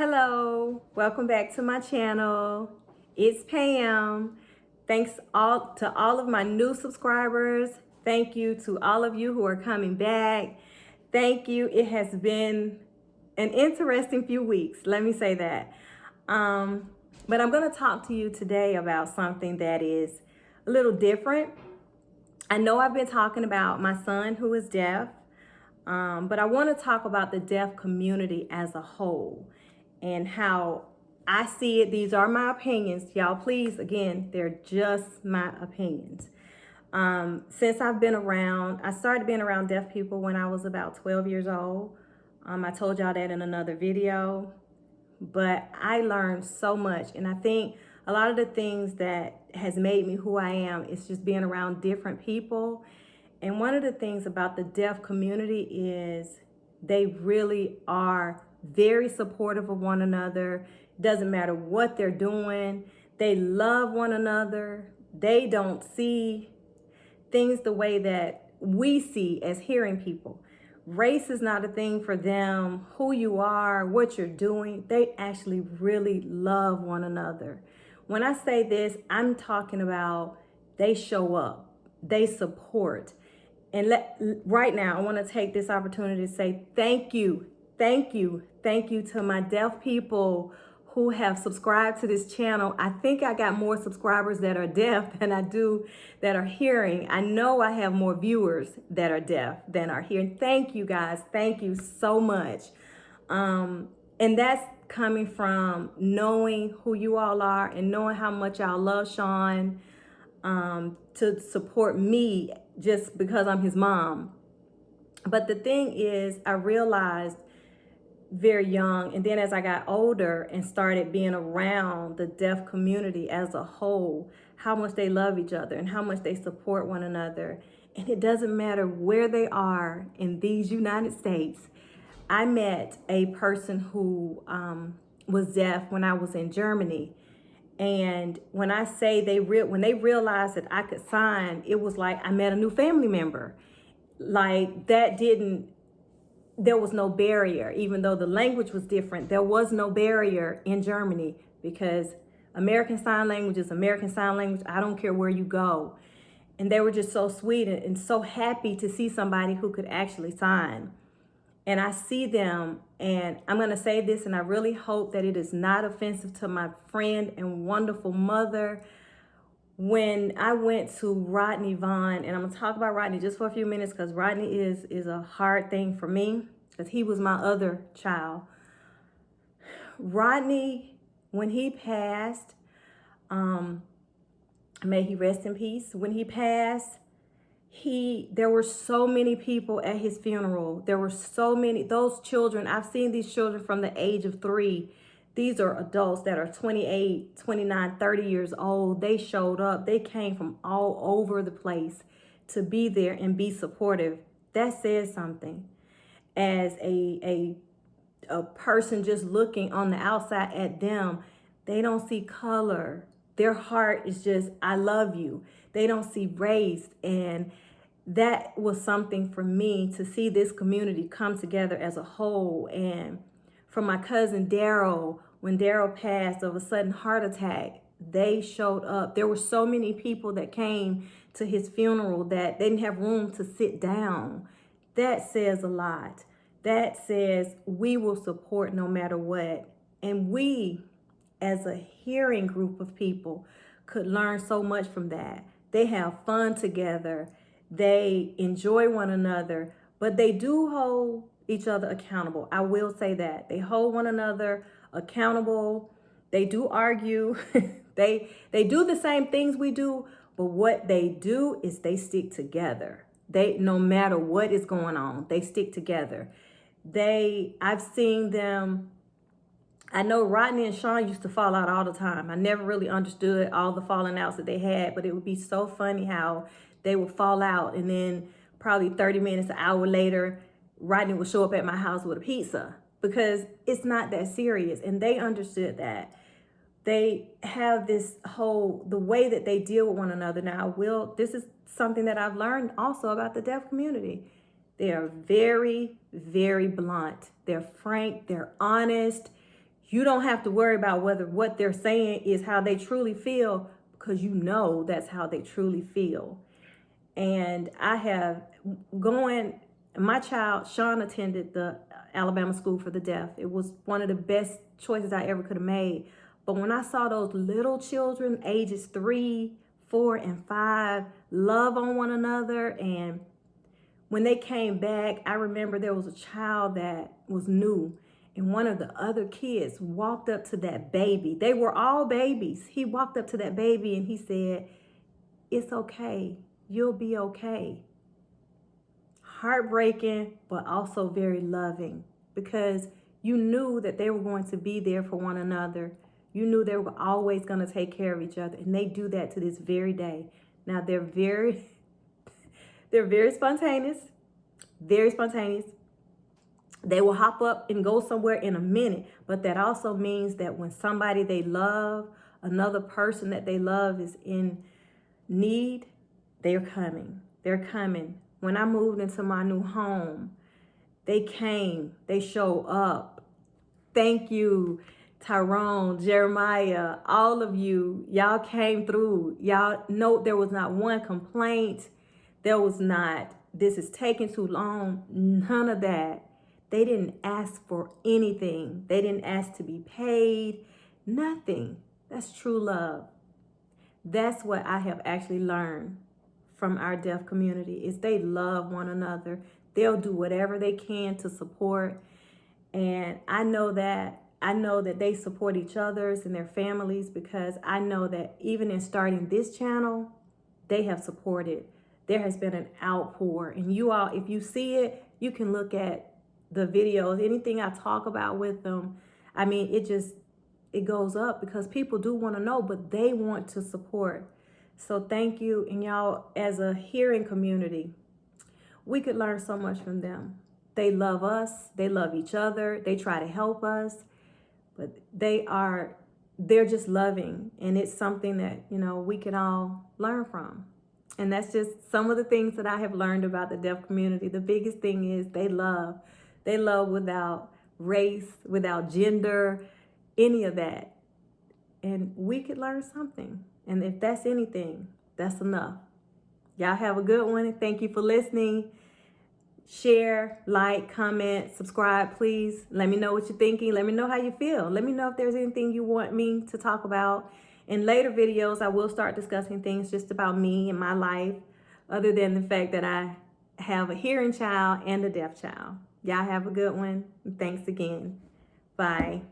Hello, welcome back to my channel. It's Pam. Thanks to all of my new subscribers. Thank you to all of you who are coming back. Thank you. It has been an interesting few weeks, let me say that. But I'm going to talk to you today about something that is a little different. I know I've been talking about my son who is deaf, but I want to talk about the deaf community as a whole and how I see it. These are my opinions. Y'all, please, again, they're just my opinions. Since I've been around, I started being around deaf people when I was about 12 years old. I told y'all that in another video, but I learned so much. And I think a lot of the things that has made me who I am is just being around different people. And one of the things about the deaf community is they really are very supportive of one another. Doesn't matter what they're doing. They love one another. They don't see things the way that we see as hearing people. Race is not a thing for them. Who you are, what you're doing, they actually really love one another. When I say this, I'm talking about they show up, they support. And right now, I want to take this opportunity to say thank you to my deaf people who have subscribed to this channel. I think I got more subscribers that are deaf than I do that are hearing. I know I have more viewers that are deaf than are hearing. Thank you guys. Thank you so much. And that's coming from knowing who you all are and knowing how much y'all love Sean, to support me just because I'm his mom. But the thing is, I realized very young, and then as I got older and started being around the deaf community as a whole, how much they love each other and how much they support one another. And it doesn't matter where they are in these United States. I met a person who was deaf when I was in Germany. And when I say when they realized that I could sign, it was like I met a new family member. Like there was no barrier, even though the language was different. There was no barrier in Germany because American Sign Language is American Sign Language. I don't care where you go. And they were just so sweet and so happy to see somebody who could actually sign. And I see them, and I'm going to say this, and I really hope that it is not offensive to my friend and wonderful mother. When I went to Rodney Vaughn, and I'm going to talk about Rodney just for a few minutes because Rodney is a hard thing for me because he was my other child. Rodney, when he passed, may he rest in peace. When he passed, there were so many people at his funeral. There were so many, those children, I've seen these children from the age of 3. These are adults that are 28, 29, 30 years old. They showed up. They came from all over the place to be there and be supportive. That says something. As a person just looking on the outside at them, they don't see color. Their heart is just, I love you. They don't see race. And that was something for me to see this community come together as a whole. And for my cousin Daryl, when Daryl passed of a sudden heart attack, they showed up. There were so many people that came to his funeral that they didn't have room to sit down. That says a lot. That says we will support no matter what. And we, as a hearing group of people, could learn so much from that. They have fun together. They enjoy one another, but they do hold each other accountable. I will say that. They hold one another accountable. They do argue. They do the same things we do, but what they do is they stick together. No matter what is going on, they stick together. I've seen them. I know Rodney and Sean used to fall out all the time. I never really understood all the falling outs that they had, but it would be so funny how they would fall out, and then probably 30 minutes, an hour later, Rodney would show up at my house with a pizza because it's not that serious. And they understood that. They have the way that they deal with one another. Now, this is something that I've learned also about the deaf community. They are very, very blunt. They're frank. They're honest. You don't have to worry about whether what they're saying is how they truly feel, because you know that's how they truly feel. And I have my child, Sean, attended the Alabama School for the Deaf. It was one of the best choices I ever could have made. But when I saw those little children, ages 3, 4, and 5, love on one another, and when they came back, I remember there was a child that was new, and one of the other kids walked up to that baby. They were all babies. He walked up to that baby and he said, "It's okay. You'll be okay." Heartbreaking, but also very loving, because you knew that they were going to be there for one another. You knew they were always going to take care of each other, and they do that to this very day. Now they're very spontaneous, very spontaneous. They will hop up and go somewhere in a minute, but that also means that when somebody they love, another person that they love, is in need, they're coming. They're coming. When I moved into my new home, they came, they showed up. Thank you, Tyrone, Jeremiah, all of you. Y'all came through. Y'all know there was not one complaint. There was not, "This is taking too long." None of that. They didn't ask for anything. They didn't ask to be paid. Nothing. That's true love. That's what I have actually learned from our deaf community, is they love one another. They'll do whatever they can to support. And I know that they support each other's and their families, because I know that even in starting this channel, they have supported. There has been an outpour, and you all, if you see it, you can look at the videos, anything I talk about with them. I mean, it goes up, because people do want to know, but they want to support. So thank you. And y'all, as a hearing community, we could learn so much from them. They love us. They love each other. They try to help us, but they're just loving. And it's something that, we can all learn from. And that's just some of the things that I have learned about the deaf community. The biggest thing is they love. They love without race, without gender, any of that. And we could learn something. And if that's anything, that's enough. Y'all have a good one. Thank you for listening. Share, like, comment, subscribe, please. Let me know what you're thinking. Let me know how you feel. Let me know if there's anything you want me to talk about. In later videos, I will start discussing things just about me and my life, other than the fact that I have a hearing child and a deaf child. Y'all have a good one. Thanks again. Bye.